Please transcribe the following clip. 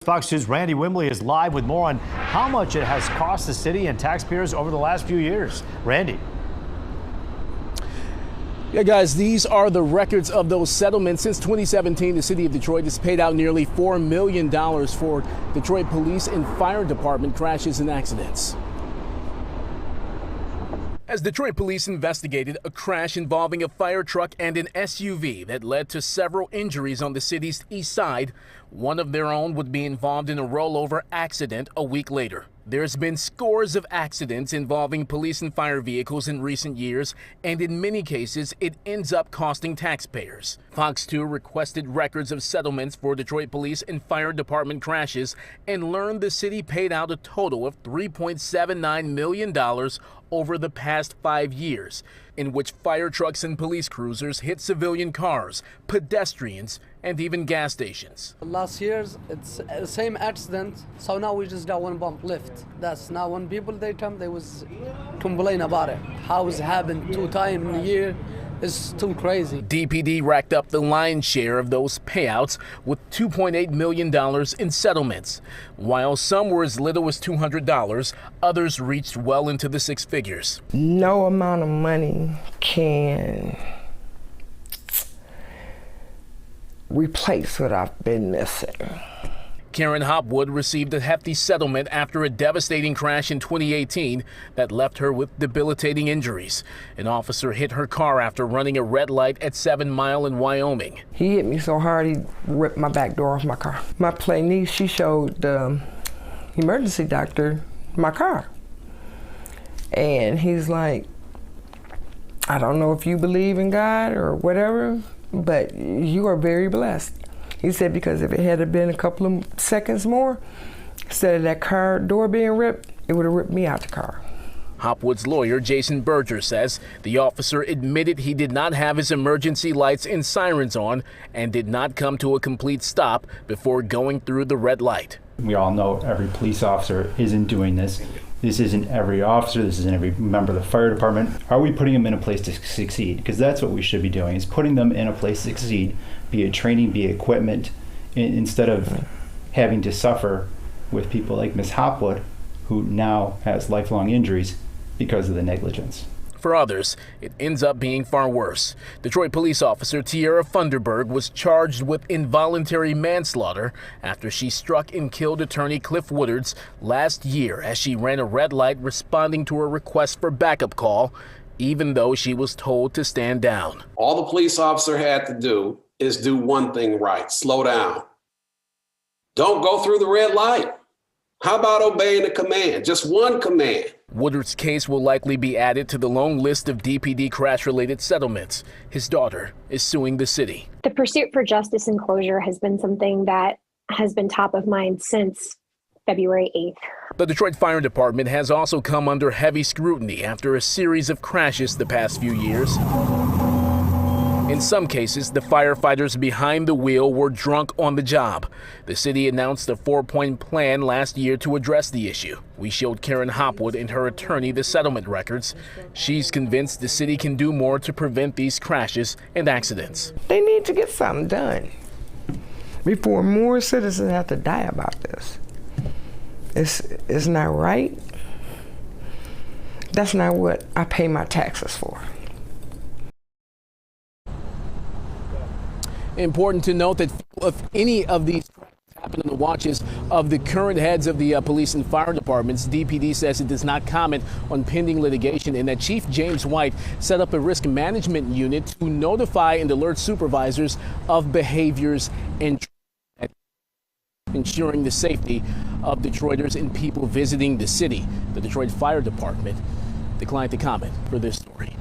Fox News' Randy Wimbley is live with more on how much it has cost the city and taxpayers over the last few years. Randy. Yeah, guys, these are the records of those settlements. Since 2017, the city of Detroit has paid out nearly $4 million for Detroit police and fire department crashes and accidents. As Detroit police investigated a crash involving a fire truck and an SUV that led to several injuries on the city's east side, one of their own would be involved in a rollover accident a week later. There's been scores of accidents involving police and fire vehicles in recent years, and in many cases, it ends up costing taxpayers. Fox 2 requested records of settlements for Detroit police and fire department crashes and learned the city paid out a total of $3.79 million over the past 5 years, in which fire trucks and police cruisers hit civilian cars, pedestrians, and even gas stations. Last year's, it's the same accident, so now we just got one bump lift. That's now when people they come, they was complain about it. How it's happened 2 times in a year is too crazy. DPD racked up the lion's share of those payouts with $2.8 million in settlements. While some were as little as $200, others reached well into the 6 figures. No amount of money can replace what I've been missing. Karen Hopwood received a hefty settlement after a devastating crash in 2018 that left her with debilitating injuries. An officer hit her car after running a red light at 7 Mile in Wyoming. He hit me so hard he ripped my back door off my car. My play niece, she showed the emergency doctor my car. And he's like, I don't know if you believe in God or whatever, but you are very blessed. He said because if it had been a couple of seconds more, instead of that car door being ripped, it would have ripped me out the car. Hopwood's lawyer, Berger, says the officer admitted he did not have his emergency lights and sirens on and did not come to a complete stop before going through the red light. We all know every police officer isn't doing this. This isn't every officer, this isn't every member of the fire department. Are we putting them in a place to succeed? Because that's what we should be doing, is putting them in a place to succeed, be it training, be it equipment, instead of having to suffer with people like Ms. Hopwood, who now has lifelong injuries because of the negligence. For others, it ends up being far worse. Detroit police officer Tierra Funderburg was charged with involuntary manslaughter after she struck and killed attorney Cliff Woodard's last year as she ran a red light responding to a request for backup call, even though she was told to stand down. All the police officer had to do is do one thing right: slow down. Don't go through the red light. How about obeying a command? Just one command. Woodard's case will likely be added to the long list of DPD crash-related settlements. His daughter is suing the city. The pursuit for justice and closure has been something that has been top of mind since February 8th. The Detroit Fire Department has also come under heavy scrutiny after a series of crashes the past few years. In some cases, the firefighters behind the wheel were drunk on the job. The city announced a 4-point plan last year to address the issue. We showed Karen Hopwood and her attorney the settlement records. She's convinced the city can do more to prevent these crashes and accidents. They need to get something done before more citizens have to die about this. It's not right. That's not what I pay my taxes for. Important to note that if any of these happen on the watches of the current heads of the police and fire departments, DPD says it does not comment on pending litigation, and that Chief James White set up a risk management unit to notify and alert supervisors of behaviors and ensuring the safety of Detroiters and people visiting the city. The Detroit Fire Department declined to comment for this story.